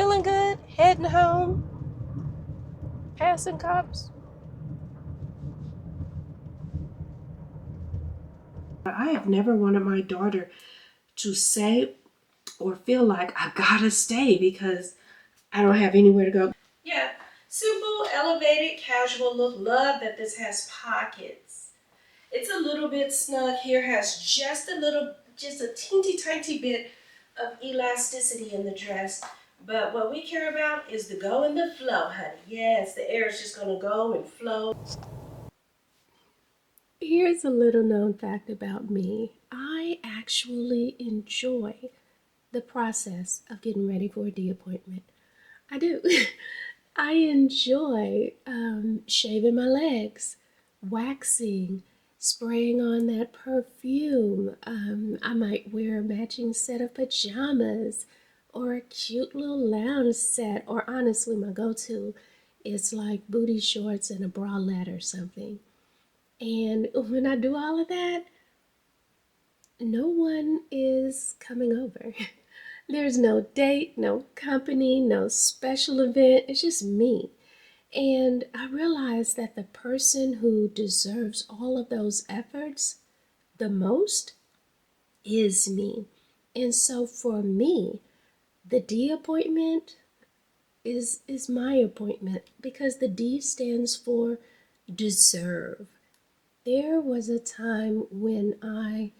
Feeling good, heading home, passing cops. I have never wanted my daughter to say or feel like I gotta stay because I don't have anywhere to go. Yeah, simple, elevated, casual look. Love that this has pockets. It's a little bit snug here, has just a teensy tiny bit of elasticity in the dress. But what we care about is the go and the flow, honey. Yes, the air is just gonna go and flow. Here's a little known fact about me. I actually enjoy the process of getting ready for a D appointment. I do. I enjoy shaving my legs, waxing, spraying on that perfume. I might wear a matching set of pajamas or a cute little lounge set, or honestly, my go to is like booty shorts and a bralette or something. And when I do all of that, no one is coming over. There's no date, no company, no special event. It's just me. And I realized that the person who deserves all of those efforts the most is me. And so for me, the D appointment is my appointment because the D stands for deserve. There was a time when I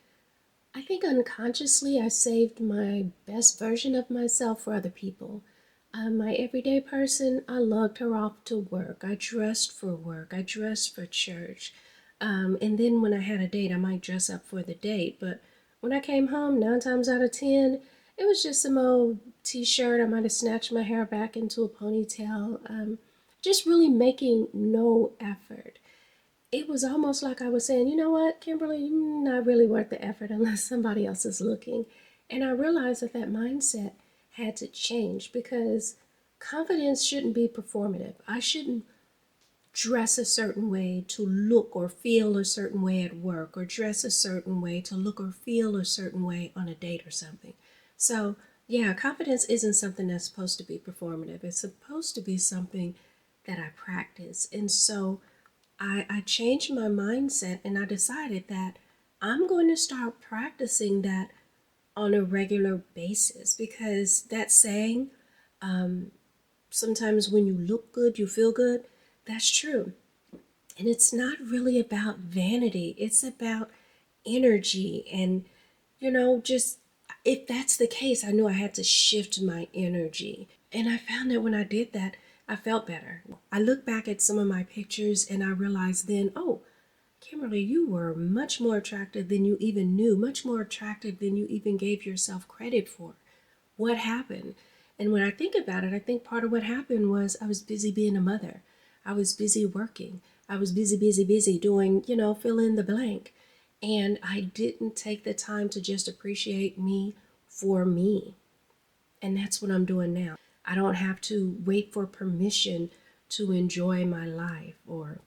think unconsciously I saved my best version of myself for other people. My everyday person, I lugged her off to work. I dressed for work. I dressed for church. And then when I had a date, I might dress up for the date. But when I came home, 9 times out of 10, it was just some old t-shirt. I might have snatched my hair back into a ponytail. Just really making no effort. It was almost like I was saying, you know what, Kimberly, you're not really worth the effort unless somebody else is looking. And I realized that that mindset had to change because confidence shouldn't be performative. I shouldn't dress a certain way to look or feel a certain way at work, or dress a certain way to look or feel a certain way on a date or something. So, yeah, confidence isn't something that's supposed to be performative. It's supposed to be something that I practice. And so, I changed my mindset and I decided that I'm going to start practicing that on a regular basis because that saying, um, sometimes when you look good, you feel good, that's true. And it's not really about vanity, it's about energy. And, just if that's the case, I knew I had to shift my energy. And I found that when I did that, I felt better. I look back at some of my pictures and I realized then, oh, Kimberly, you were much more attractive than you even knew, much more attractive than you even gave yourself credit for. What happened? And when I think about it, I think part of what happened was I was busy being a mother. I was busy working. I was busy doing, fill in the blank. And I didn't take the time to just appreciate me for me. And that's what I'm doing now. I don't have to wait for permission to enjoy my life or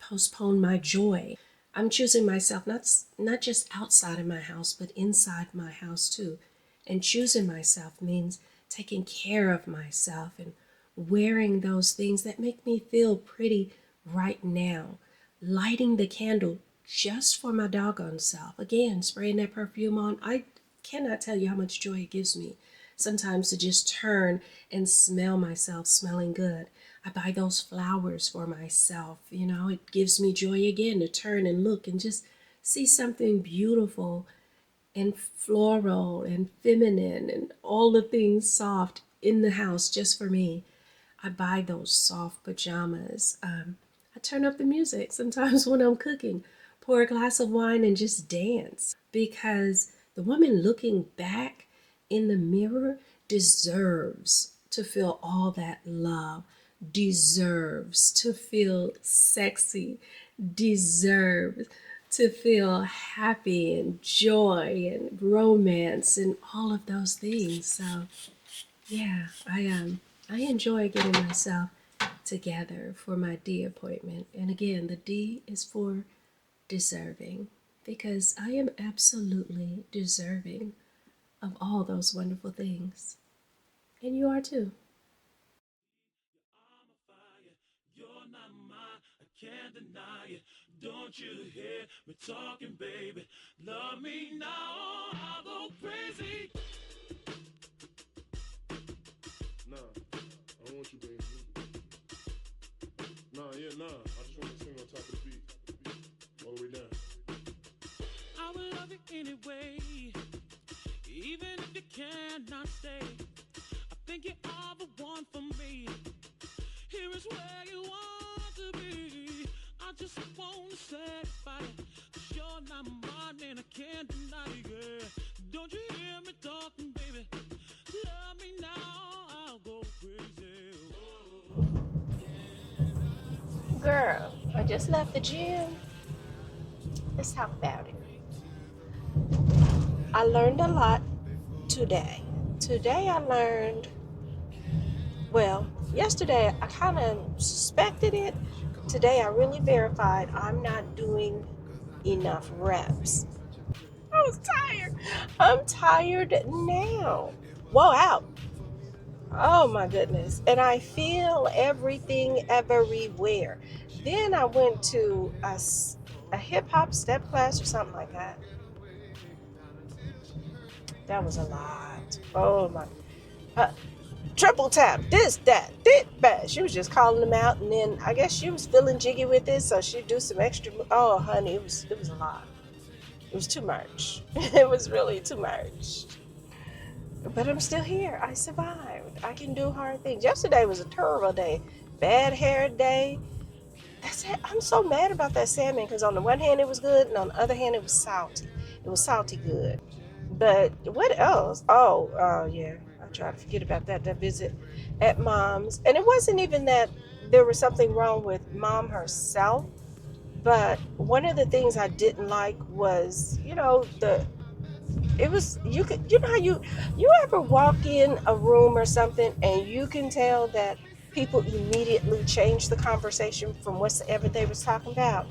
postpone my joy. I'm choosing myself not just outside of my house, but inside my house too. And choosing myself means taking care of myself and wearing those things that make me feel pretty right now. Lighting the candle just for my doggone self. Again, spraying that perfume on. I cannot tell you how much joy it gives me sometimes to just turn and smell myself smelling good. I buy those flowers for myself. It gives me joy again to turn and look and just see something beautiful and floral and feminine and all the things soft in the house just for me. I buy those soft pajamas. I turn up the music sometimes when I'm cooking, pour a glass of wine and just dance because the woman looking back in the mirror deserves to feel all that love, deserves to feel sexy, deserves to feel happy and joy and romance and all of those things. So yeah, I enjoy getting myself together for my D appointment. And again, the D is for deserving because I am absolutely deserving of all those wonderful things. And you are too. You're not mine, I can't deny it. Don't you hear me talking, baby? Love me now, I'll go crazy. Nah, I don't want you, baby. Nah, yeah, nah. I just want to sing on top of the beat. All the way down. I will love you anyway, even if you cannot stay. I think you are the one for me. Here is where you want to be. I just want to satisfy you. 'Cause you're not mine and I can't deny it, yeah. Don't you hear me talking, baby? Love me now, I'll go crazy. Girl, I just left the gym. Let's talk about it. I learned a lot today. Today I learned, well, yesterday I kind of suspected it. Today I really verified I'm not doing enough reps. I was tired. I'm tired now. Whoa, out. Oh my goodness. And I feel everything everywhere. Then I went to a hip hop step class or something like that. That was a lot. Oh my. Uh, Triple tap, this, that, that. She was just calling them out, and then I guess she was feeling jiggy with it, so she'd do some extra. Oh, honey, it was a lot. It was too much. It was really too much. But I'm still here. I survived. I can do hard things. Yesterday was a terrible day. Bad hair day. That's it. I'm so mad about that salmon because on the one hand it was good, and on the other hand it was salty. It was salty good. But what else? Oh, yeah. I try to forget about that. That visit at mom's, and it wasn't even that there was something wrong with mom herself. But one of the things I didn't like was, the it was you could how you ever walk in a room or something and you can tell that people immediately change the conversation from whatever they was talking about.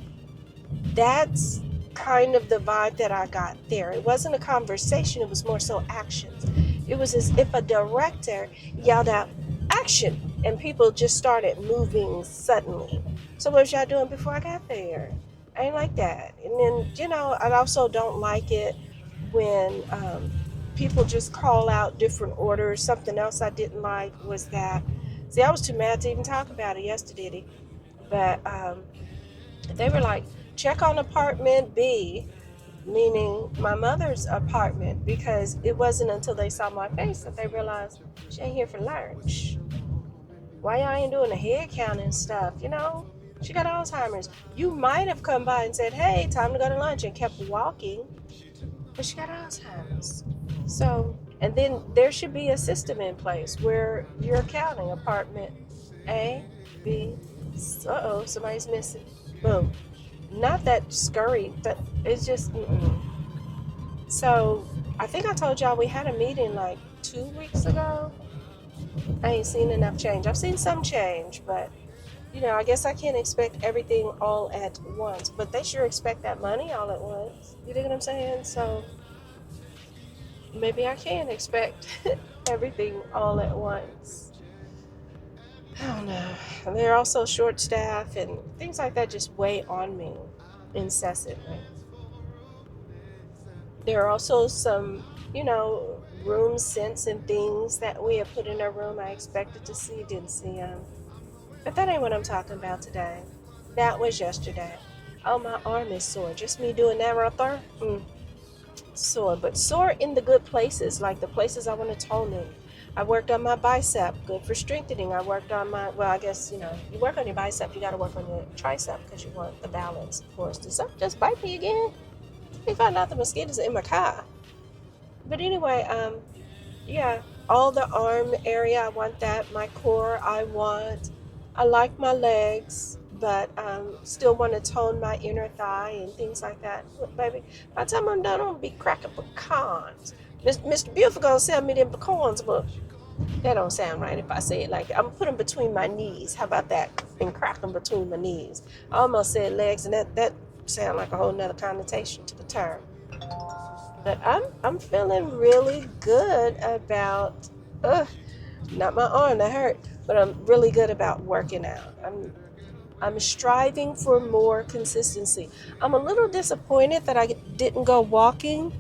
That's kind of the vibe that I got there. It wasn't a conversation, it was more so actions. It was as if a director yelled out action and people just started moving suddenly. So what was y'all doing before I got there? I ain't like that. And then I also don't like it when people just call out different orders. Something else I didn't like was that, see, I was too mad to even talk about it yesterday, but they were like, check on apartment B, meaning my mother's apartment, because it wasn't until they saw my face that they realized she ain't here for lunch. Why y'all ain't doing the head count and stuff, She got Alzheimer's. You might have come by and said, hey, time to go to lunch, and kept walking, but she got Alzheimer's. So, and then there should be a system in place where you're counting apartment A, B, somebody's missing. Boom. Not that scurry, that it's just, mm-mm. So, I think I told y'all we had a meeting like 2 weeks ago. I ain't seen enough change. I've seen some change, but I guess I can't expect everything all at once. But they sure expect that money all at once. You dig what I'm saying? So, maybe I can expect everything all at once. I don't know. They're also short staffed and things like that just weigh on me incessantly. There are also some, room scents and things that we have put in our room I expected to see, didn't see them. But that ain't what I'm talking about today. That was yesterday. Oh, my arm is sore. Just me doing that right there? Sore, but sore in the good places, like the places I want to tone in. I worked on my bicep, good for strengthening. I worked on I guess, you work on your bicep, you got to work on your tricep because you want the balance, of course. Did something just bite me again? We found out the mosquitoes are in my car. But anyway, yeah, all the arm area, I want that. My core, I like my legs, but still want to tone my inner thigh and things like that. Look, baby, by the time I'm done, I'm going to be cracking pecans. Mr. Beautiful gonna sell me them pecans, but that don't sound right if I say it like that. I'm gonna put them between my knees. How about that? And crack them between my knees. I almost said legs, and that sound like a whole nother connotation to the term. But I'm feeling really good about. Ugh, Not my arm that hurt, but I'm really good about working out. I'm striving for more consistency. I'm a little disappointed that I didn't go walking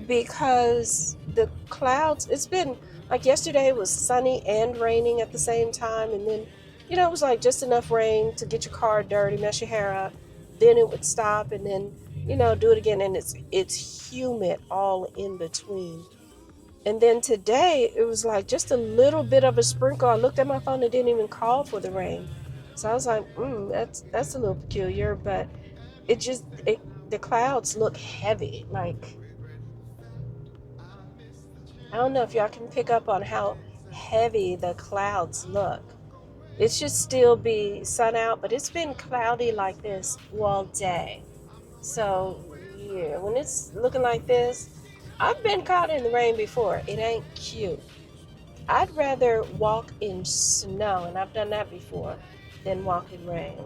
because the clouds, it's been like yesterday was sunny and raining at the same time, and then it was like just enough rain to get your car dirty, mess your hair up, then it would stop, and then do it again, and it's humid all in between. And then today it was like just a little bit of a sprinkle. I looked at my phone, it didn't even call for the rain. So I was like, that's a little peculiar, but the clouds look heavy. Like, I don't know if y'all can pick up on how heavy the clouds look. It should still be sun out, but it's been cloudy like this all day. So yeah, when it's looking like this, I've been caught in the rain before. It ain't cute. I'd rather walk in snow, and I've done that before, than walk in rain.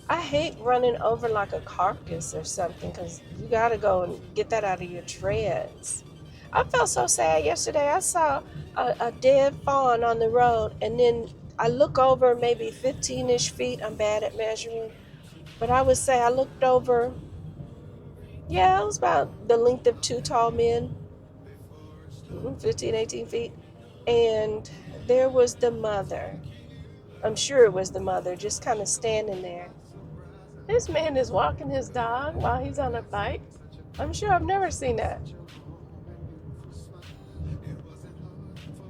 I hate running over like a carcass or something, because you gotta go and get that out of your treads. I felt so sad yesterday. I saw a dead fawn on the road, and then I look over maybe 15-ish feet. I'm bad at measuring, but I would say I looked over, yeah, it was about the length of two tall men, 15, 18 feet. And there was the mother. I'm sure it was the mother, just kind of standing there. This man is walking his dog while he's on a bike. I'm sure I've never seen that.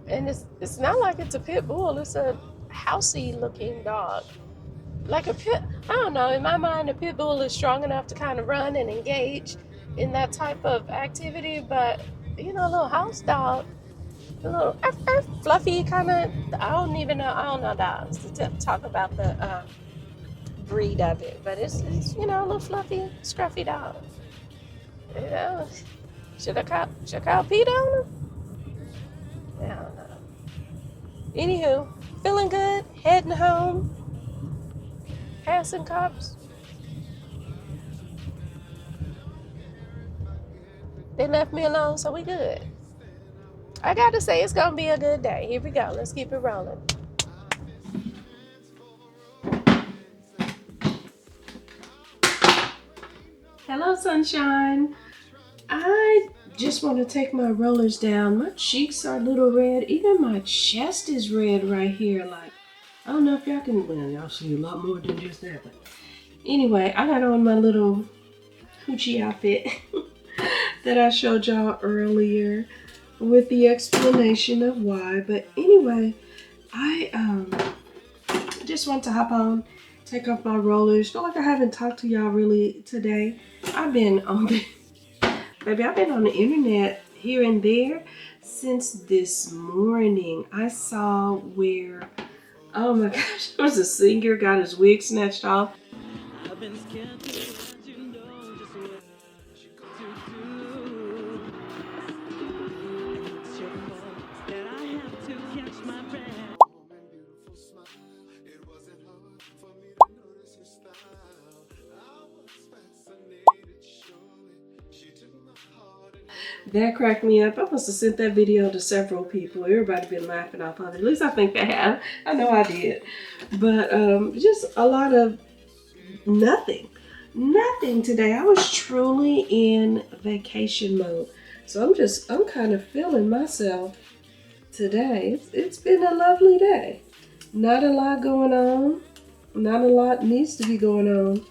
And it's not like it's a pit bull. It's a housey looking dog. Like a pit, I don't know, in my mind a pit bull is strong enough to kind of run and engage in that type of activity, but a little house dog, a little fluffy kind of, I don't know dogs to talk about the breed of it, but it's a little fluffy, scruffy dog. Should I call Pete on him? I don't know. Anywho, feeling good, heading home, passing cops. They left me alone, so we good. I gotta say, it's gonna be a good day. Here we go. Let's keep it rolling. Hello, sunshine. I just want to take my rollers down. My cheeks are a little red. Even my chest is red right here. Like, I don't know if y'all can, well, y'all see a lot more than just that. But anyway, I got on my little hoochie outfit that I showed y'all earlier with the explanation of why. But anyway, I just want to hop on, take off my rollers. Feel like I haven't talked to y'all really today. I've been on the internet here and there since this morning. I saw where, oh my gosh, there was a singer got his wig snatched off. I've been scared to let you know just what to do. It's your fault that I have to catch my breath. That cracked me up. I must have sent that video to several people. Everybody been laughing off of it. At least I think they have. I know I did. But just a lot of nothing today. I was truly in vacation mode. So I'm kind of feeling myself today. It's been a lovely day. Not a lot going on. Not a lot needs to be going on.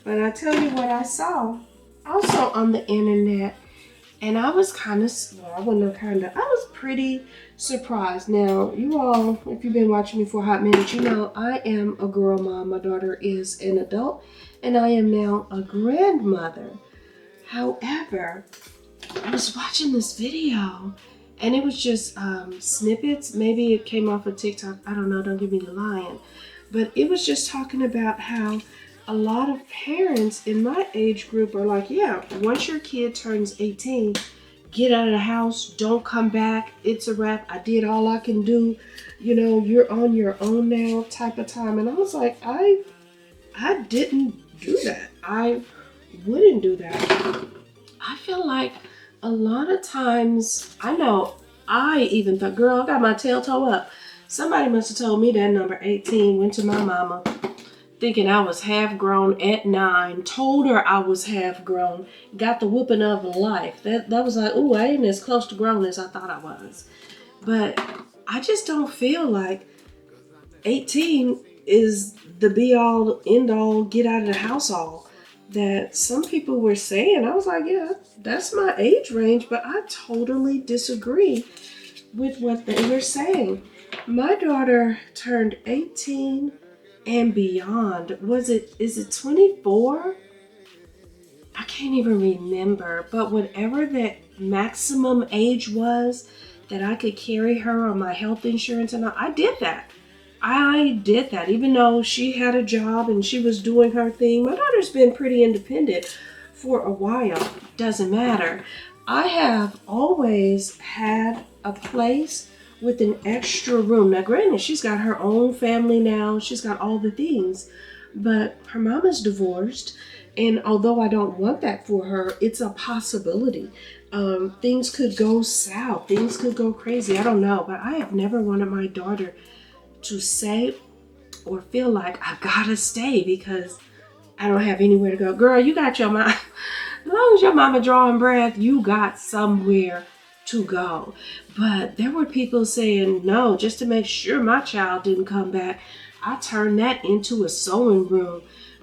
But I tell you what I saw also on the internet. And I was I was pretty surprised. Now, you all, if you've been watching me for a hot minute, you know I am a girl mom. My daughter is an adult, and I am now a grandmother. However, I was watching this video, and it was just snippets. Maybe it came off of TikTok. I don't know. Don't give me the lying. But it was just talking about how a lot of parents in my age group are like, yeah, once your kid turns 18, get out of the house, don't come back, it's a wrap, I did all I can do, you're on your own now type of time. And I was like, I didn't do that. I wouldn't do that. I feel like a lot of times, I know I even thought, girl, I got my tail toe up. Somebody must have told me that number 18, went to my mama, thinking I was half grown at 9, told her I was half grown, got the whooping of life. That was like, ooh, I ain't as close to grown as I thought I was. But I just don't feel like 18 is the be all, end all, get out of the house all that some people were saying. I was like, yeah, that's my age range, but I totally disagree with what they were saying. My daughter turned 18 and beyond. Is it 24? I can't even remember, but whatever that maximum age was that I could carry her on my health insurance, and I did that. I did that, even though she had a job and she was doing her thing. My daughter's been pretty independent for a while. Doesn't matter. I have always had a place with an extra room. Now, granted, she's got her own family now. She's got all the things. But her mama's divorced. And although I don't want that for her, it's a possibility. Things could go south. Things could go crazy. I don't know. But I have never wanted my daughter to say or feel like I gotta stay because I don't have anywhere to go. Girl, you got your mama. As long as your mama drawing breath, you got somewhere to go. But there were people saying, no, just to make sure my child didn't come back, I turned that into a sewing room.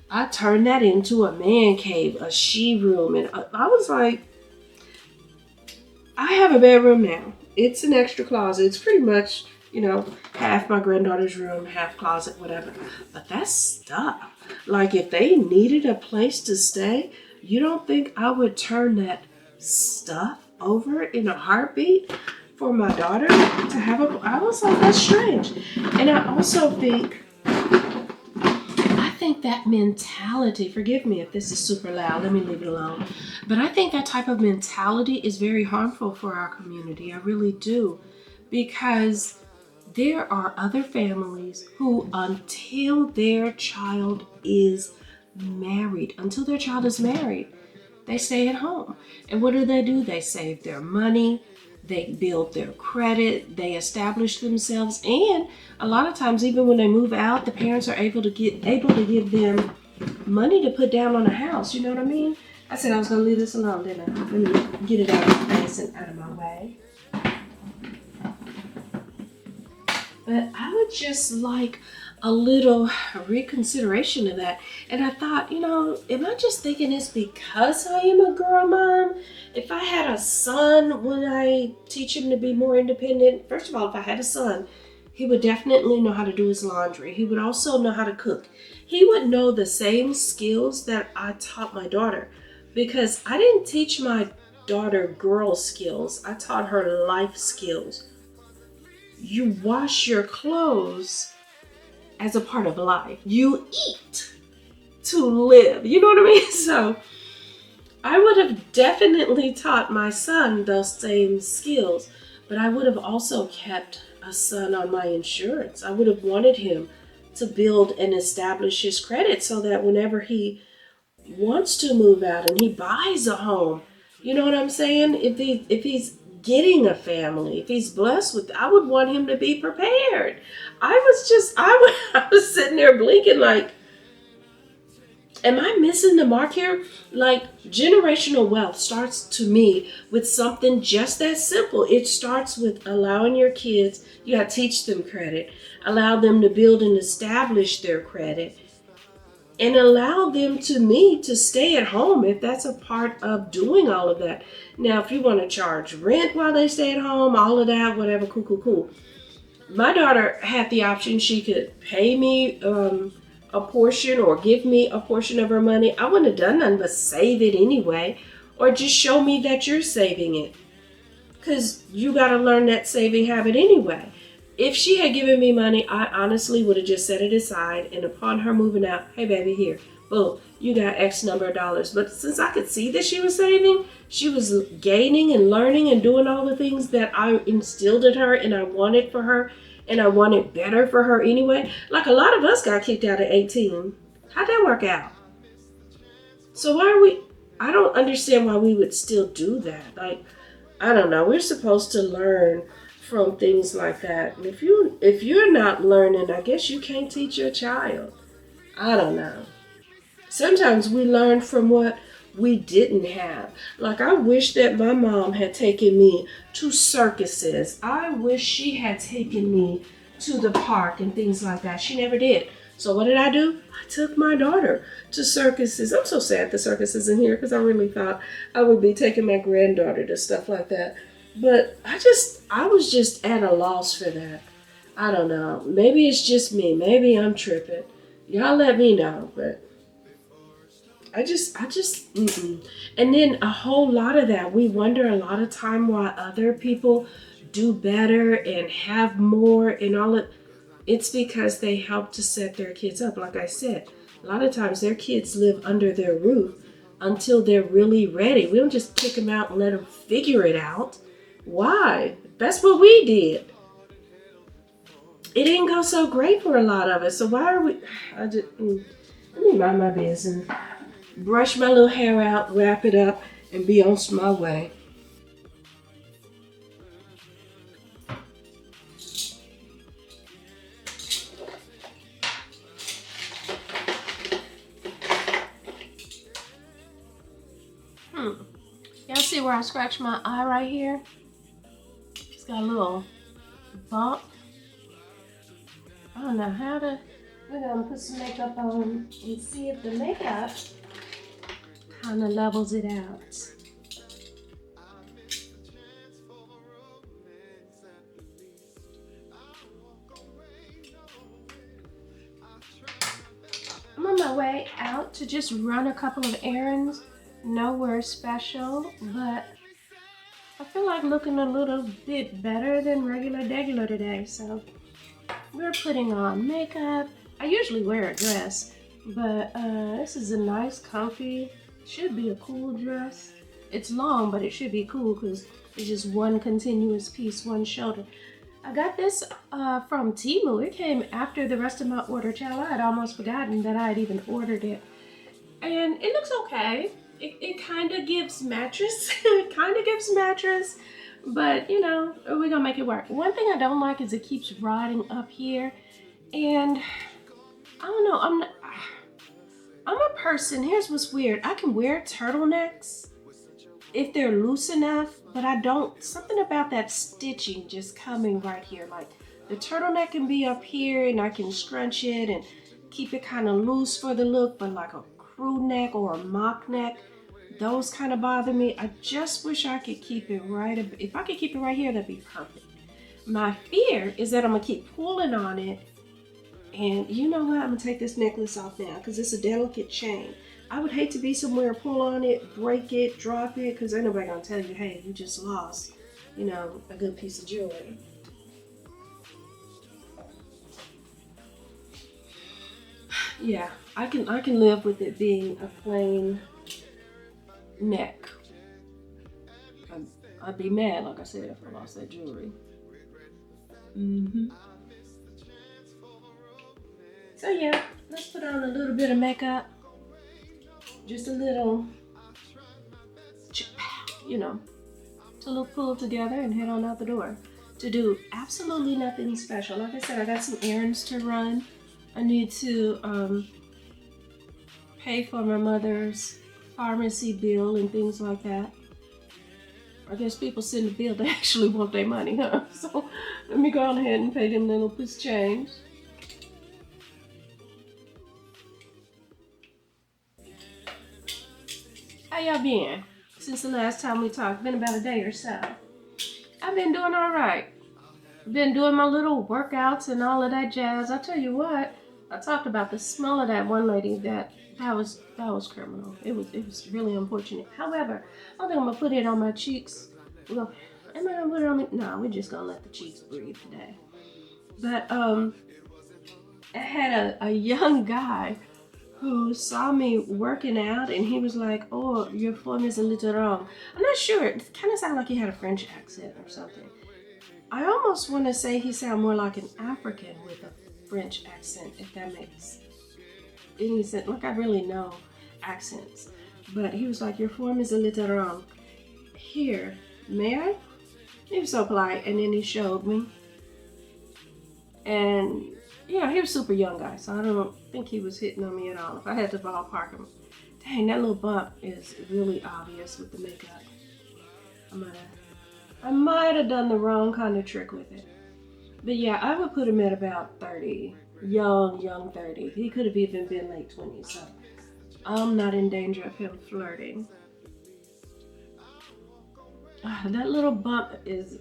I turned that into a man cave, a she room. And I was like, I have a bedroom now. It's an extra closet. It's pretty much, half my granddaughter's room, half closet, whatever. But that's stuff. Like if they needed a place to stay, you don't think I would turn that stuff over in a heartbeat for my daughter to have I was like, that's strange. And I also think that mentality, forgive me if this is super loud, let me leave it alone. But I think that type of mentality is very harmful for our community. I really do. Because there are other families who, until their child is married, they stay at home. And what do? They save their money, they build their credit, they establish themselves, and a lot of times, even when they move out, the parents are able to give them money to put down on a house. You know what I mean? I said I was gonna leave this alone, didn't I? Let me get it out of my face and out of my way. But I would just like a little reconsideration of that. And I thought, am I just thinking it's because I am a girl mom? If I had a son, would I teach him to be more independent? First of all, if I had a son, he would definitely know how to do his laundry. He would also know how to cook. He would know the same skills that I taught my daughter, because I didn't teach my daughter girl skills. I taught her life skills. You wash your clothes as a part of life. You eat to live. You know what I mean? So I would have definitely taught my son those same skills, but I would have also kept a son on my insurance. I would have wanted him to build and establish his credit so that whenever he wants to move out and he buys a home, you know what I'm saying? If he's getting a family, if he's blessed with, I would want him to be prepared. I was sitting there blinking like, am I missing the mark here? Like, generational wealth starts to me with something just that simple. It starts with allowing your kids, you got to teach them credit, allow them to build and establish their credit, and allow them to stay at home if that's a part of doing all of that. Now, if you want to charge rent while they stay at home, all of that, whatever, cool. My daughter had the option. She could pay me a portion or give me a portion of her money. I wouldn't have done nothing but save it anyway, or just show me that you're saving it, because you got to learn that saving habit anyway. If she had given me money, I honestly would have just set it aside, and upon her moving out, hey baby, here, boom, you got X number of dollars. But since I could see that she was saving, she was gaining and learning and doing all the things that I instilled in her and I wanted for her, and I wanted better for her anyway. Like a lot of us got kicked out at 18. How'd that work out? So I don't understand why we would still do that. Like, I don't know. We're supposed to learn from things like that. And if you're not learning, I guess you can't teach your child. I don't know. Sometimes we learn from what we didn't have. Like, I wish that my mom had taken me to circuses. I wish she had taken me to the park and things like that. She never did. So what did I do? I took my daughter to circuses. I'm so sad the circus isn't here because I really thought I would be taking my granddaughter to stuff like that. But I was just at a loss for that. I don't know. Maybe it's just me. Maybe I'm tripping. Y'all let me know. But mm-mm. And then a whole lot of that, we wonder a lot of time why other people do better and have more and all of it's because they help to set their kids up. Like I said, a lot of times their kids live under their roof until they're really ready. We don't just kick them out and let them figure it out. Why? That's what we did. It didn't go so great for a lot of us. So why are we? Let me mind my business. Brush my little hair out, wrap it up, and be on my way. Y'all see where I scratched my eye right here? It's got a little bump. I don't know how to. We're gonna put some makeup on and see if the makeup kind of levels it out. I'm on my way out to just run a couple of errands. Nowhere special, but I feel like looking a little bit better than regular today. So we're putting on makeup. I usually wear a dress, but this is a nice, comfy, should be a cool dress. It's long, but it should be cool because it's just one continuous piece, one shoulder. I got this from Temu. It came after the rest of my order. Child, I had almost forgotten that I had even ordered it. And it looks okay. It kind of gives mattress. It kind of gives mattress. But, you know, we're going to make it work. One thing I don't like is it keeps riding up here. And I don't know. I'm a person. Here's what's weird. I can wear turtlenecks if they're loose enough. But I don't. Something about that stitching just coming right here. Like the turtleneck can be up here and I can scrunch it and keep it kind of loose for the look. But like a crew neck or a mock neck, those kind of bother me. I just wish I could keep it right. If I could keep it right here, that'd be perfect. My fear is that I'm gonna keep pulling on it. And you know what? I'm gonna take this necklace off now because it's a delicate chain. I would hate to be somewhere, pull on it, break it, drop it, because ain't nobody gonna tell you, hey, you just lost, you know, a good piece of jewelry. Yeah, I can live with it being a plain neck. I'd be mad, like I said, if I lost that jewelry. So yeah, let's put on a little bit of makeup. Just a little, you know, to look pulled together and head on out the door. To do absolutely nothing special. Like I said, I got some errands to run. I need to pay for my mother's pharmacy bill and things like that. I guess people send a bill, they actually want their money, huh? So let me go on ahead and pay them little piece of change. How y'all been since the last time we talked? Been about a day or so. I've been doing all right. Been doing my little workouts and all of that jazz. I tell you what, I talked about the smell of that one lady. That was criminal. It was really unfortunate. However, I think I'm gonna put it on my cheeks. Well, am I gonna put it on me? No, we're just gonna let the cheeks breathe today. But I had a young guy who saw me working out and he was like, oh, your form is a little wrong. I'm not sure. It kind of sounded like he had a French accent or something. I almost want to say he sounded more like an African with a French accent, if that makes any sense. Like, I really know accents. But he was like, your form is a little wrong. Here, may I? He was so polite, and then he showed me. And, you know, he was a super young guy, so I don't think he was hitting on me at all. If I had to ballpark him, dang, that little bump is really obvious with the makeup. I might have done the wrong kind of trick with it. But yeah, I would put him at about 30. Young 30. He could have even been late 20s, so I'm not in danger of him flirting. That little bump is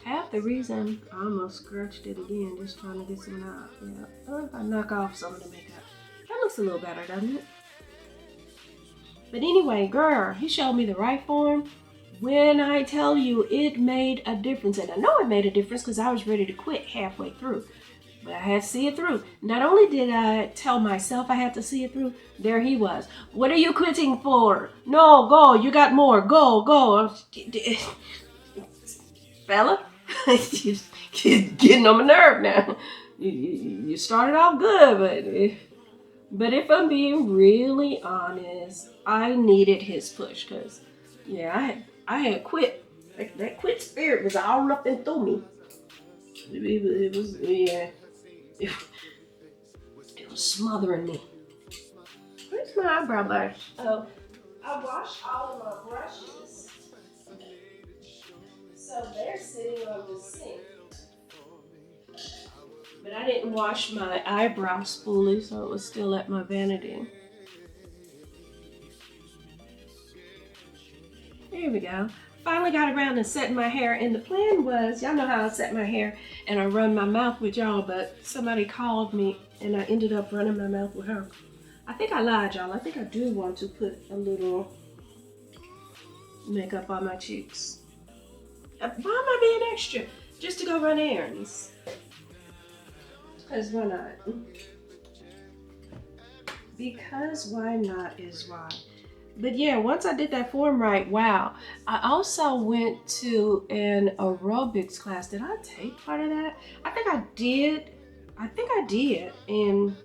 half the reason I almost scratched it again, just trying to get some out. Yeah, if I knock off some of the makeup. That looks a little better, doesn't it? But anyway, girl, he showed me the right form. When I tell you it made a difference, and I know it made a difference because I was ready to quit halfway through. But I had to see it through. Not only did I tell myself I had to see it through, there he was. What are you quitting for? No, go, you got more, go. Fella, you're getting on my nerve now. You started off good, but if I'm being really honest, I needed his push because, yeah, I had quit. That quit spirit was all up and through me. It was, yeah. It was smothering me. Where's my eyebrow brush? Oh, I washed all of my brushes. So they're sitting on the sink. But I didn't wash my eyebrow spoolie, so it was still at my vanity. Here we go. Finally got around to setting my hair, and the plan was, y'all know how I set my hair and I run my mouth with y'all, but somebody called me and I ended up running my mouth with her. I think I lied, y'all. I think I do want to put a little makeup on my cheeks. Why am I being extra? Just to go run errands. Because why not? Because why not is why. But yeah, once I did that form right, wow. I also went to an aerobics class. Did I take part of that? I think I did. And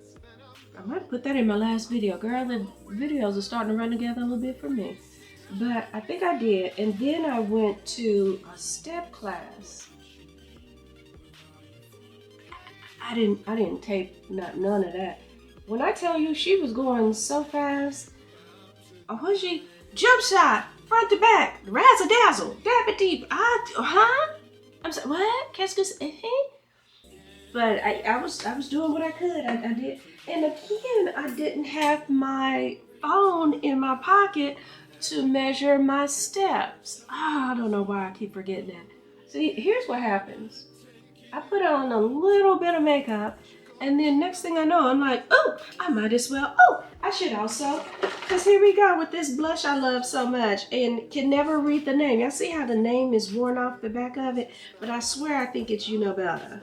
I might put that in my last video. Girl, the videos are starting to run together a little bit for me. But I think I did. And then I went to a step class. I didn't take none of that. When I tell you she was going so fast, was she? Jump shot, front to back, razzle dazzle, dab it deep. I'm sorry, what? Qu'est-ce que c'est? But I was doing what I could. I did. And again, I didn't have my phone in my pocket to measure my steps. I don't know why I keep forgetting that. See, here's what happens. I put on a little bit of makeup, and then next thing I know, I'm like, oh, I might as well. Oh, I should also. Because here we go with this blush I love so much and can never read the name. Y'all see how the name is worn off the back of it? But I swear I think it's You Know Better.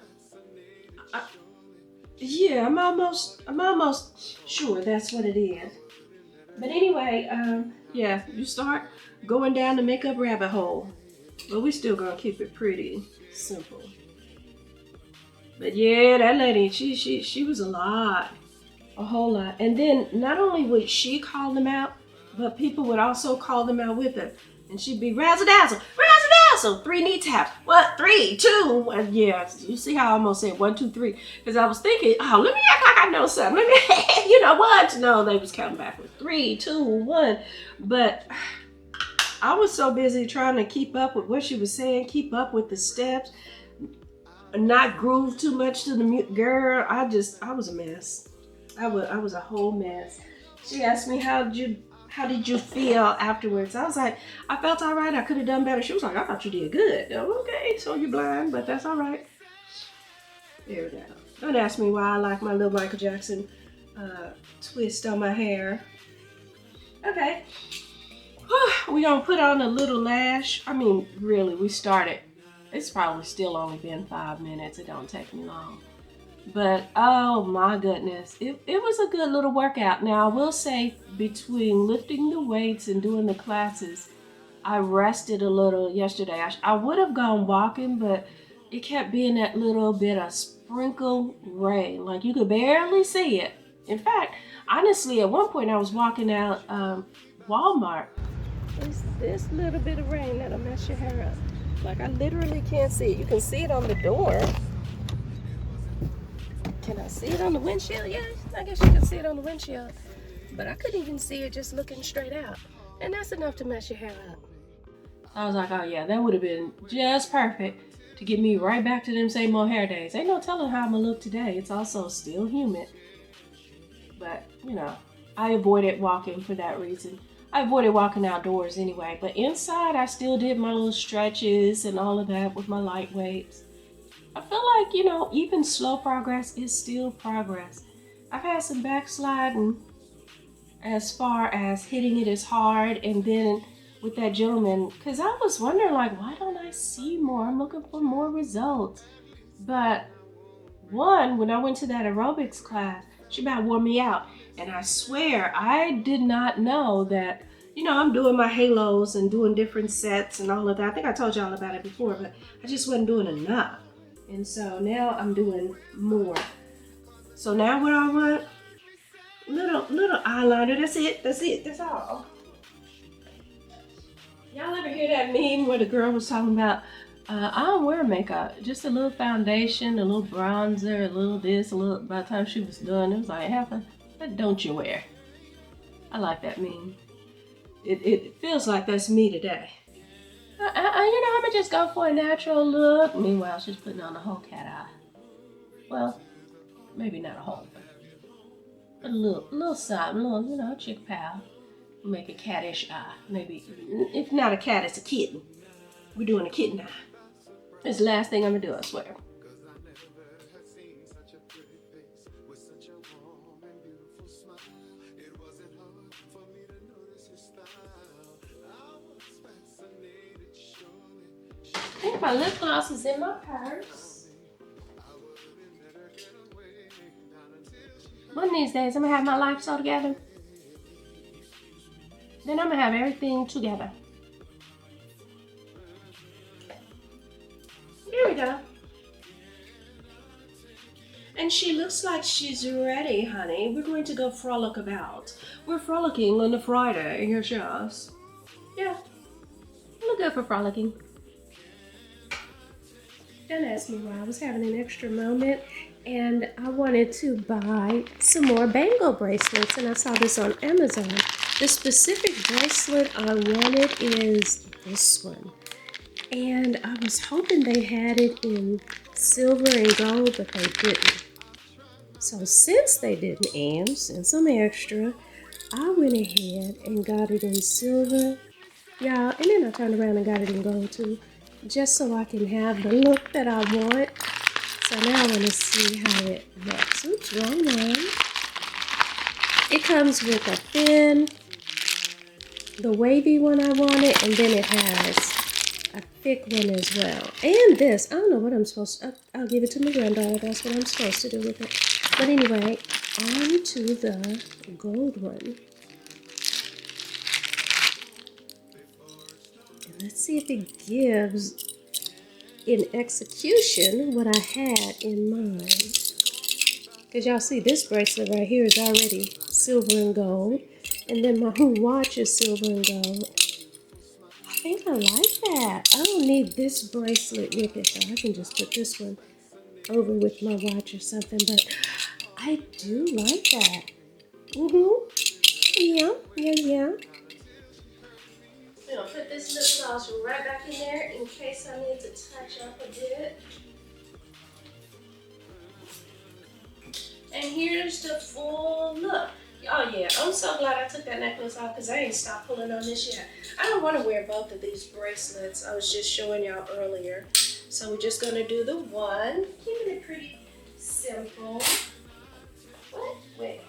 Yeah, I'm almost sure that's what it is. But anyway, yeah, you start going down the makeup rabbit hole. But we still gonna keep it pretty simple. But yeah, that lady, she was a whole lot. And then not only would she call them out, but people would also call them out with her. And she'd be razzle dazzle, 3 knee taps. What? 3, 2, 1. Yeah, you see how I almost said 1, 2, 3. Because I was thinking, oh, let me act like I know something. Let me, you know what? No, they was counting backwards. 3, 2, 1. But I was so busy trying to keep up with what she was saying, keep up with the steps, not groove too much to the mute. Girl, I was a mess. I was a whole mess. She asked me, how did you feel afterwards? I was like, I felt all right. I could have done better. She was like, I thought you did good. Okay, so you're blind, but that's all right. There we go. Don't ask me why I like my little Michael Jackson twist on my hair. Okay. We're gonna put on a little lash. I mean, really, we started. It's probably still only been 5 minutes. It don't take me long. But oh my goodness, it was a good little workout. Now I will say, between lifting the weights and doing the classes, I rested a little yesterday. I would have gone walking, but it kept being that little bit of sprinkle rain. Like you could barely see it. In fact, honestly, at one point I was walking out Walmart It's this little bit of rain that'll mess your hair up. Like, I literally can't see it. You can see it on the door. Can I see it on the windshield? Yeah, I guess you can see it on the windshield. But I couldn't even see it just looking straight out. And that's enough to mess your hair up. I was like, oh yeah, that would have been just perfect to get me right back to them same old hair days. Ain't no telling how I'm gonna look today. It's also still humid. But, you know, I avoided walking for that reason. I avoided walking outdoors anyway, but inside I still did my little stretches and all of that with my light weights. I feel like, you know, even slow progress is still progress. I've had some backsliding as far as hitting it as hard, and then with that gentleman, because I was wondering, like, why don't I see more? I'm looking for more results. But one, when I went to that aerobics class, she about wore me out. And I swear, I did not know that, you know, I'm doing my halos and doing different sets and all of that. I think I told y'all about it before, but I just wasn't doing enough. And so now I'm doing more. So now what I want, little eyeliner, that's all. Y'all ever hear that meme where the girl was talking about, I don't wear makeup, just a little foundation, a little bronzer, a little this, a little, by the time she was done, it was like, what don't you wear? I like that meme. It feels like that's me today. You know, I'm gonna just go for a natural look. Meanwhile, she's putting on a whole cat eye. Well, maybe not a whole, but a little something, you know, chick pal. Make a cattish eye. Maybe, if not a cat, it's a kitten. We're doing a kitten eye. It's the last thing I'm gonna do, I swear. I think my lip gloss is in my purse. One of these days, I'm gonna have my life so together. Then I'm gonna have everything together. There we go. And she looks like she's ready, honey. We're going to go frolic about. We're frolicking on a Friday, here she is. Yeah, look good for frolicking. Don't ask me why. I was having an extra moment and I wanted to buy some more bangle bracelets, and I saw this on Amazon. The specific bracelet I wanted is this one. And I was hoping they had it in silver and gold, but they didn't. So since they didn't, and since I'm extra, I went ahead and got it in silver, y'all, and then I turned around and got it in gold too, just so I can have the look that I want. So now I want to see how it looks. Oops, wrong one. It comes with a thin, the wavy one I wanted, and then it has a thick one as well. And this, I don't know what I'm supposed to, I'll give it to my granddaughter. That's what I'm supposed to do with it. But anyway, on to the gold one. And let's see if it gives in execution what I had in mind. Because y'all see this bracelet right here is already silver and gold. And then my watch is silver and gold. I think I like that. I don't need this bracelet with it though. I can just put this one over with my watch or something. But I do like that. Yeah. I'm gonna put this lip gloss right back in there in case I need to touch up a bit. And here's the full look. Oh yeah, I'm so glad I took that necklace off because I ain't stopped pulling on this yet. I don't want to wear both of these bracelets. I was just showing y'all earlier. So we're just gonna do the one. Keeping it pretty simple. What? Wait.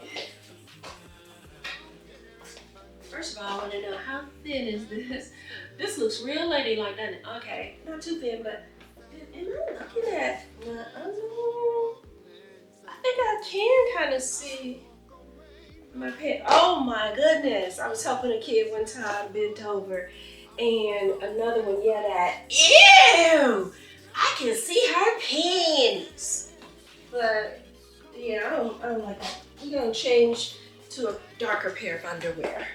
First of all, I want to know how thin is this? This looks real ladylike, doesn't it? Okay, not too thin, but am I looking at my other? I think I can kind of see my pen. Oh my goodness. I was helping a kid one time, bent over, and another one yelled at, ew, I can see her panties. But yeah, I don't like that. We're gonna change to a darker pair of underwear.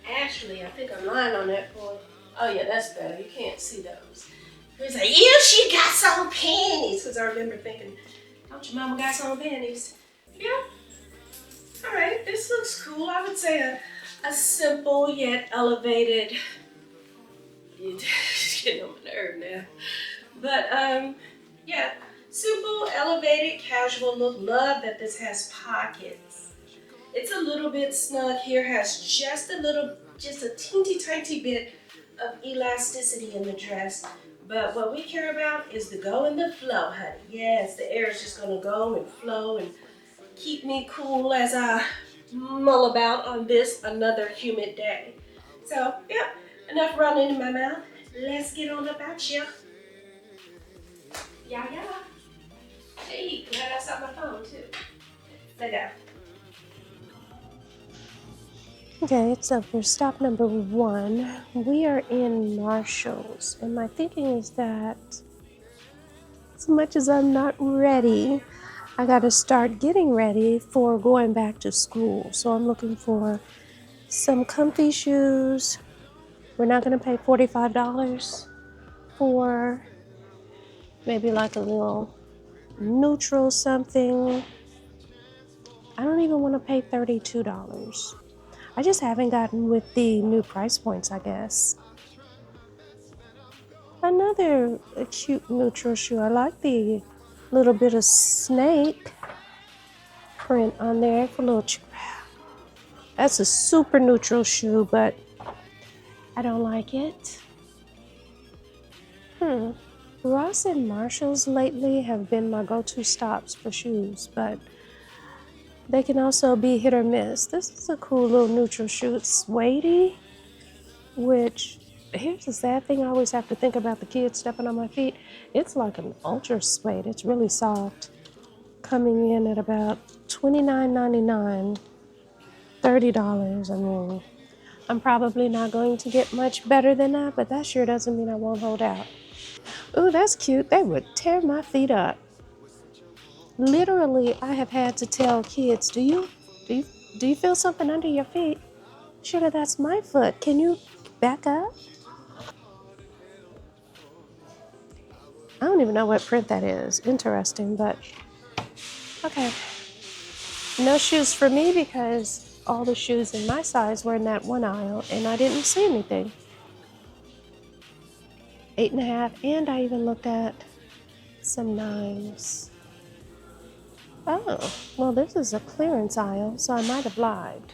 Actually, I think I'm lying on that point. Oh yeah, that's better. You can't see those. He's like, ew, she got some panties. Because I remember thinking, don't your mama got some panties? Yeah. All right, this looks cool. I would say a simple yet elevated. It's getting on my nerve now. But yeah, simple, elevated, casual look. Love that this has pockets. It's a little bit snug here. Has just a teensy tiny bit of elasticity in the dress. But what we care about is the go and the flow, honey. Yes, the air is just gonna go and flow and keep me cool as I mull about on this another humid day. So, yep, enough running in my mouth. Let's get on about you. Yeah, yeah. Hey, glad I saw my phone too. Let go. Okay, so for stop number 1, we are in Marshall's, and my thinking is that as much as I'm not ready, I got to start getting ready for going back to school. So I'm looking for some comfy shoes. We're not going to pay $45 for maybe like a little neutral something. I don't even want to pay $32. I just haven't gotten with the new price points, I guess. Another cute neutral shoe. I like the little bit of snake print on there for a little. That's a super neutral shoe, but I don't like it. Ross and Marshalls lately have been my go-to stops for shoes, but they can also be hit or miss. This is a cool little neutral shoe. It's suede-y, which, here's the sad thing, I always have to think about the kids stepping on my feet. It's like an ultra suede. It's really soft. Coming in at about $29.99, $30. I mean, I'm probably not going to get much better than that, but that sure doesn't mean I won't hold out. Ooh, that's cute. They would tear my feet up. Literally, I have had to tell kids, do you feel something under your feet? Sure, that's my foot. Can you back up? I don't even know what print that is. Interesting, but okay. No shoes for me because all the shoes in my size were in that one aisle and I didn't see anything. 8.5, and I even looked at some 9s. Oh, well, this is a clearance aisle, so I might have lied.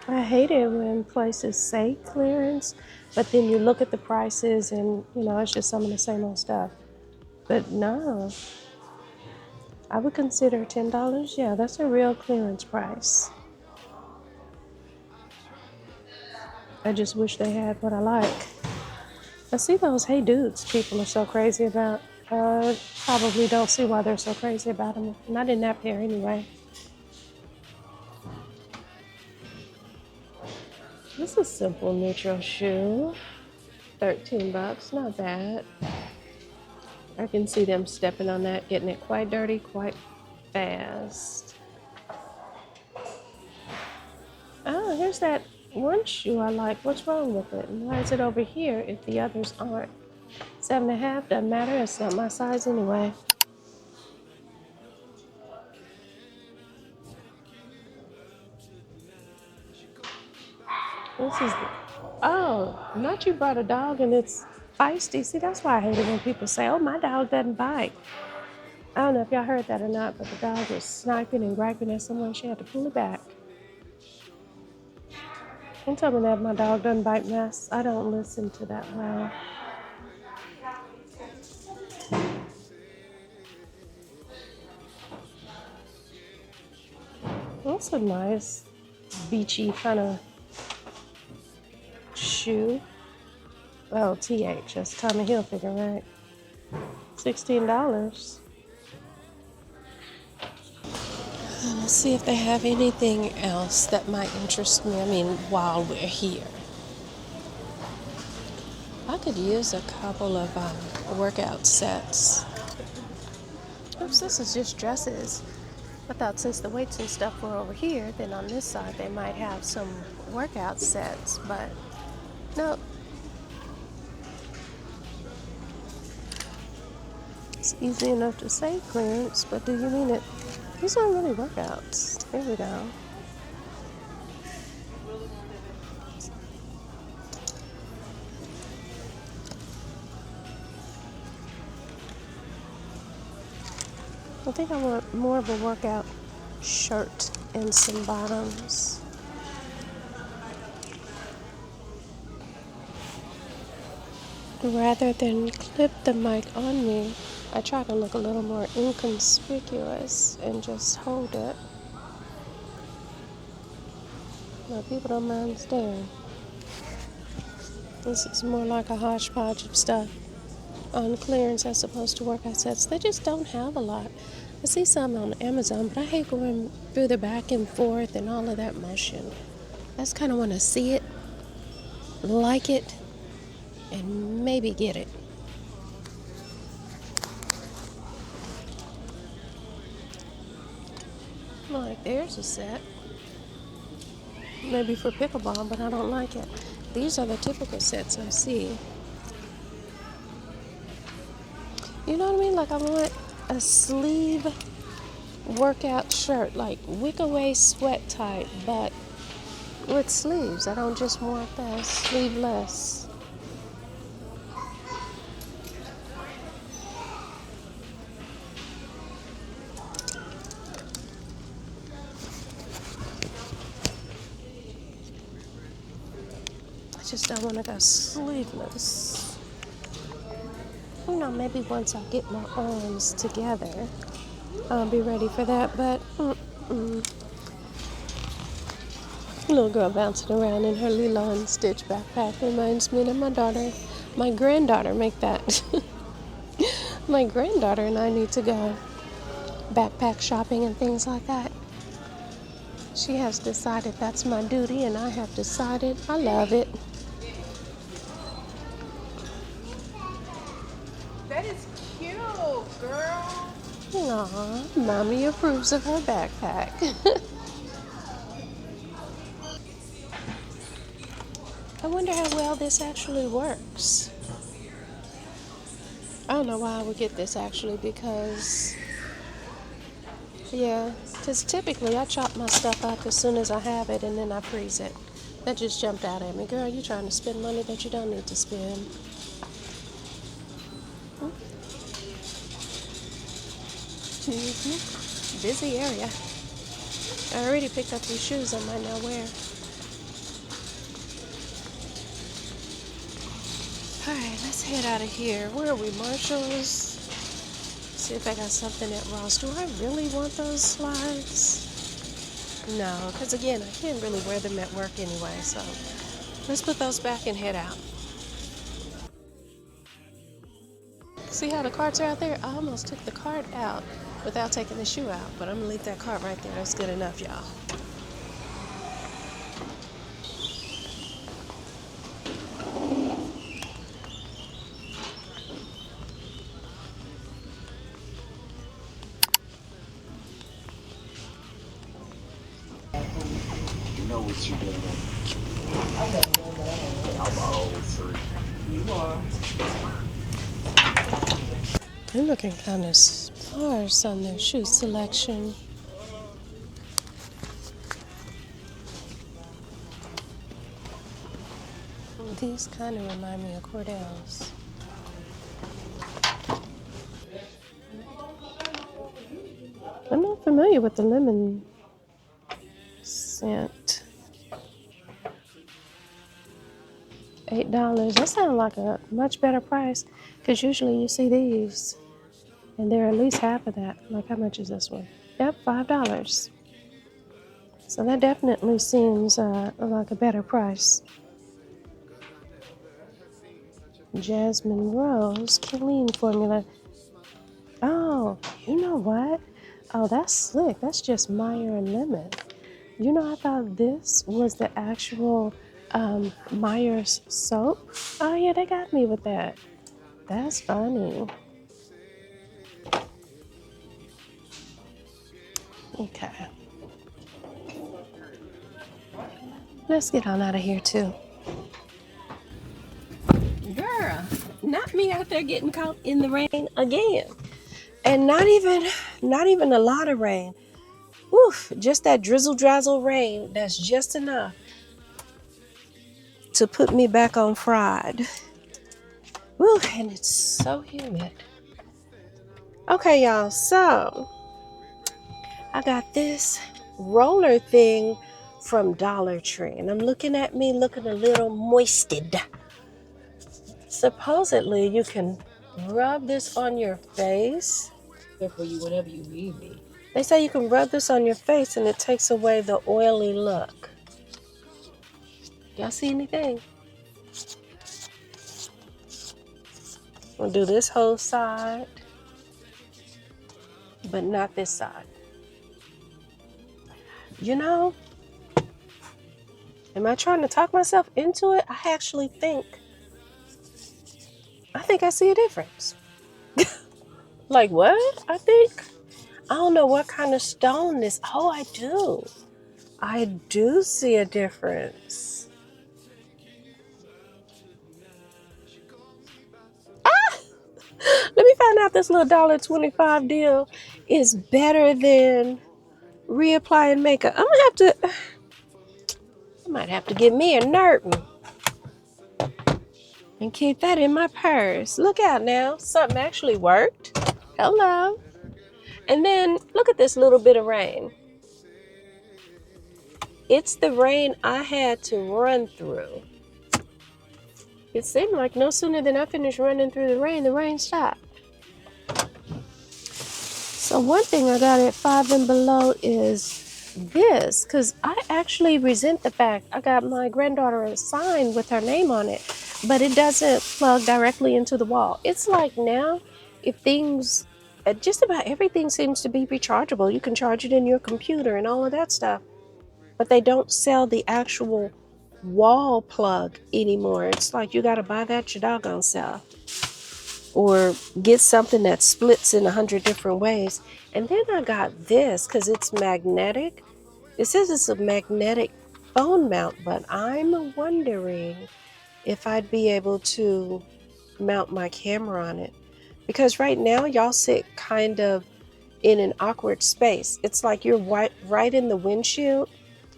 I hate it when places say clearance, but then you look at the prices and, it's just some of the same old stuff. But no, I would consider $10. Yeah, that's a real clearance price. I just wish they had what I like. I see those Hey Dudes people are so crazy about. Probably don't see why they're so crazy about them. Not in that pair anyway. This is a simple neutral shoe. $13, not bad. I can see them stepping on that, getting it quite dirty, quite fast. Oh, here's that one shoe I like. What's wrong with it? And why is it over here if the others aren't? 7.5, doesn't matter. It's not my size anyway. This is not you brought a dog and it's feisty. See, that's why I hate it when people say, oh, my dog doesn't bite. I don't know if y'all heard that or not, but the dog was sniping and griping at someone. She had to pull it back. Don't tell me that my dog doesn't bite mess. I don't listen to that well. That's a nice beachy kind of shoe. Oh, TH, that's Tommy Hilfiger, right? $16. Let's see if they have anything else that might interest me. I mean, while we're here. I could use a couple of workout sets. tops. This is just dresses. I thought since the weights and stuff were over here, then on this side they might have some workout sets, but nope. It's easy enough to say clearance, but do you mean it? These aren't really workouts. Here we go. I think I want more of a workout shirt and some bottoms. Rather than clip the mic on me, I try to look a little more inconspicuous and just hold it. Now people don't mind staring. This is more like a hodgepodge of stuff on clearance as opposed to workout sets. They just don't have a lot. I see some on Amazon, but I hate going through the back and forth and all of that motion. I just kind of want to see it, like it, and maybe get it. Like, there's a set. Maybe for pickleball, but I don't like it. These are the typical sets I see. You know what I mean? Like, I want a sleeve workout shirt, like wick away sweat type, but with sleeves. I don't just want the sleeveless. I just don't want to go sleeveless. You know, maybe once I get my arms together, I'll be ready for that, but little girl bouncing around in her Lilo and Stitch backpack reminds me that my granddaughter make that. My granddaughter and I need to go backpack shopping and things like that. She has decided that's my duty, and I have decided I love it. That is cute, girl. Aw, Mommy approves of her backpack. I wonder how well this actually works. I don't know why I would get this actually, because typically I chop my stuff up as soon as I have it and then I freeze it. That just jumped out at me. Girl, you trying to spend money that you don't need to spend. Busy area. I already picked up these shoes I might not wear. Alright, let's head out of here. Where are we, Marshalls? See if I got something at Ross. Do I really want those slides? No, because again, I can't really wear them at work anyway, so let's put those back and head out. See how the carts are out there? I almost took the cart out without taking the shoe out, but I'm gonna leave that cart right there. That's good enough, y'all. You know what you doing. I'm old freak. You are. They're looking kind of sparse on their shoe selection. These kind of remind me of Cordell's. I'm not familiar with the lemon scent. $8. That sounds like a much better price, because usually you see these and they're at least half of that. Like, how much is this one? Yep, $5. So that definitely seems like a better price. Jasmine Rose Killeen formula. Oh, you know what? Oh, that's slick. That's just Meyer and Lemon. You know, I thought this was the actual Meyer's soap. Oh, yeah, they got me with that. That's funny. Okay. Let's get on out of here too. Girl, not me out there getting caught in the rain again. And not even a lot of rain. Woof, just that drizzle drazzle rain. That's just enough to put me back on fried. Woo, and it's so humid. Okay, y'all, so I got this roller thing from Dollar Tree, and I'm looking a little moisted. Supposedly, you can rub this on your face. Good for you whenever you need me. They say you can rub this on your face and it takes away the oily look. Y'all see anything? We'll do this whole side, but not this side. You know, am I trying to talk myself into it? I actually think I see a difference. Like what? I don't know what kind of stone this. Oh, I do. I do see a difference. Ah! Let me find out this little $1.25 deal is better than reapplying makeup. I might have to get me a Nerton and keep that in my purse. Look out now. Something actually worked. Hello. And then look at this little bit of rain. It's the rain I had to run through. It seemed like no sooner than I finished running through the rain stopped. So one thing I got at Five and Below is this, because I actually resent the fact I got my granddaughter a sign with her name on it, but it doesn't plug directly into the wall. It's like now, just about everything seems to be rechargeable. You can charge it in your computer and all of that stuff, but they don't sell the actual wall plug anymore. It's like you got to buy that your doggone self. Or get something that splits in 100 different ways. And then I got this because it's magnetic. It says it's a magnetic phone mount, but I'm wondering if I'd be able to mount my camera on it. Because right now, y'all sit kind of in an awkward space. It's like you're right in the windshield.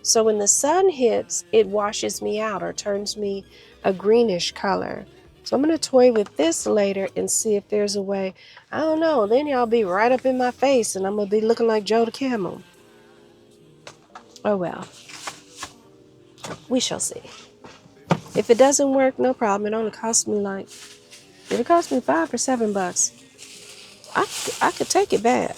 So when the sun hits, it washes me out or turns me a greenish color. So I'm going to toy with this later and see if there's a way. I don't know. Then y'all be right up in my face and I'm going to be looking like Joe the Camel. Oh well. We shall see. If it doesn't work, no problem. It only cost me if it cost me $5 or $7, I could take it back.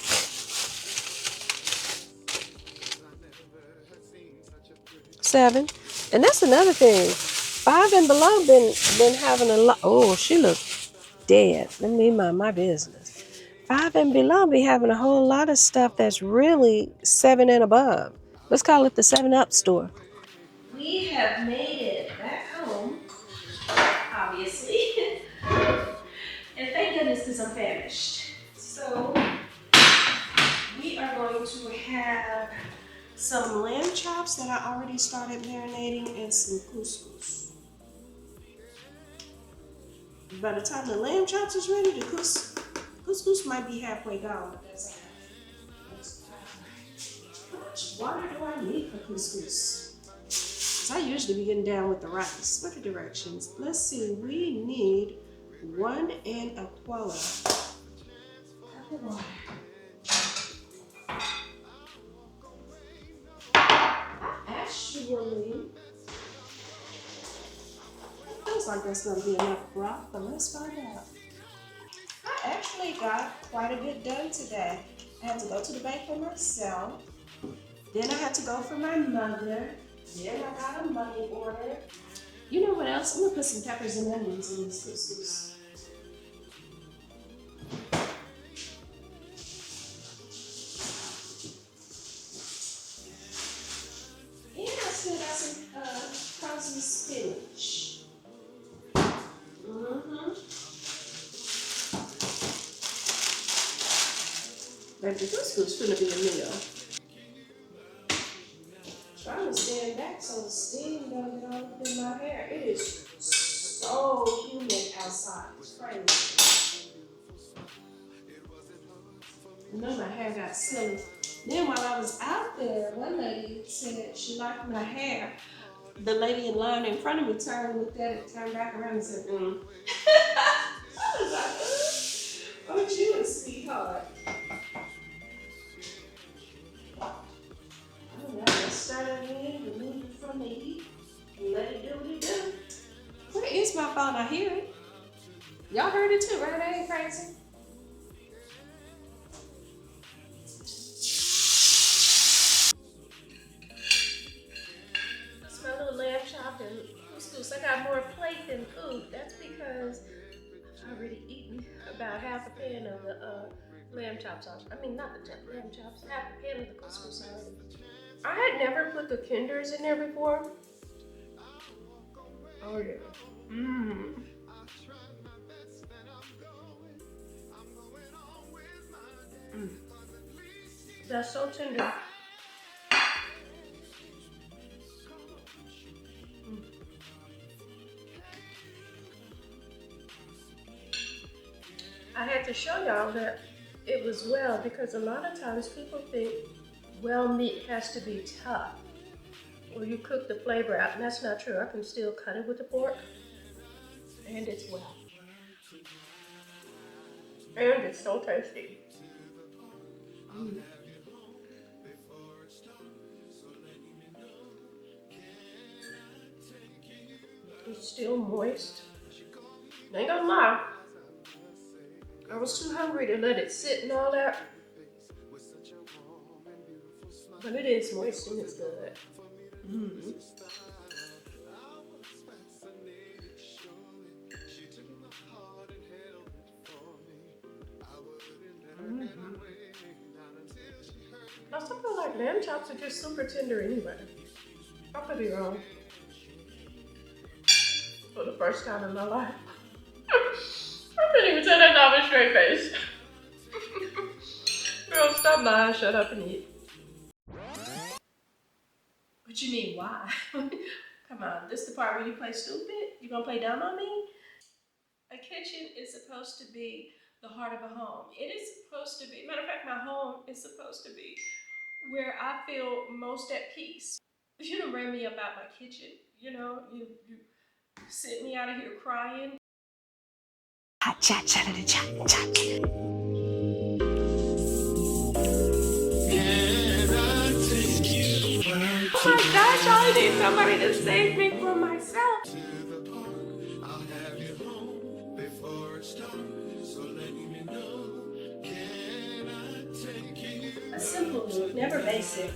$7. And that's another thing. Five and Below been having a lot. Oh, she looks dead. Let me mind my business. Five and Below be having a whole lot of stuff that's really 7 and above. Let's call it the 7-Up store. We have made it back home, obviously. And thank goodness because I'm famished. So we are going to have some lamb chops that I already started marinating and some couscous. By the time the lamb chops is ready, the couscous might be halfway gone. But that's how much water do I need for couscous? Because I usually be getting down with the rice. What are directions? Let's see. We need 1 1/4 cup of water. Actually, it feels like that's going to be enough broth, but let's find out. I actually got quite a bit done today. I had to go to the bank for myself. Then I had to go for my mother. Then I got a money order. You know what else? I'm going to put some peppers and onions in this couscous. And I still got some frozen spinach. But the couscous is gonna be a meal. so the steam don't get all up in my hair. It is so humid outside. It's crazy. And then my hair got silly. Then while I was out there, one lady said she liked my hair. The lady in line in front of me turned, looked at it, turned back around and said, I was like, aren't you a sweetheart? I don't know, I started in, removed it from the heat, and let it do what it do. Where is my phone? I hear it. Y'all heard it too, right? I ain't crazy. That's my little lamb chop and couscous. I got more plate than food. That's because I've already eaten about half a pan of the lamb chops. I mean, not the lamb chops, half a pan of the couscous already. I had never put the kinders in there before. Oh yeah. Mmm. That's so tender. I had to show y'all that it was well because a lot of times people think well meat has to be tough or you cook the flavor out, and that's not true. I can still cut it with the fork and it's well. And it's so tasty. It's still moist. I ain't gonna lie. I was too hungry to let it sit and all that. But it is moist and it's good. Now some people like lamb chops are just super tender anyway. I could be wrong. For the first time in my life. I couldn't even say that now with a straight face. Girl, stop lying, shut up and eat. What you mean, why? Come on, this is the part where you play stupid? You gonna play dumb on me? A kitchen is supposed to be the heart of a home. It is supposed to be, matter of fact, my home is supposed to be where I feel most at peace. You don't bring me about my kitchen, you know, you sit me out of here crying. Hot chat, chat, chat, chat. Oh my gosh, I need somebody to save me from myself. A simple move, never basic.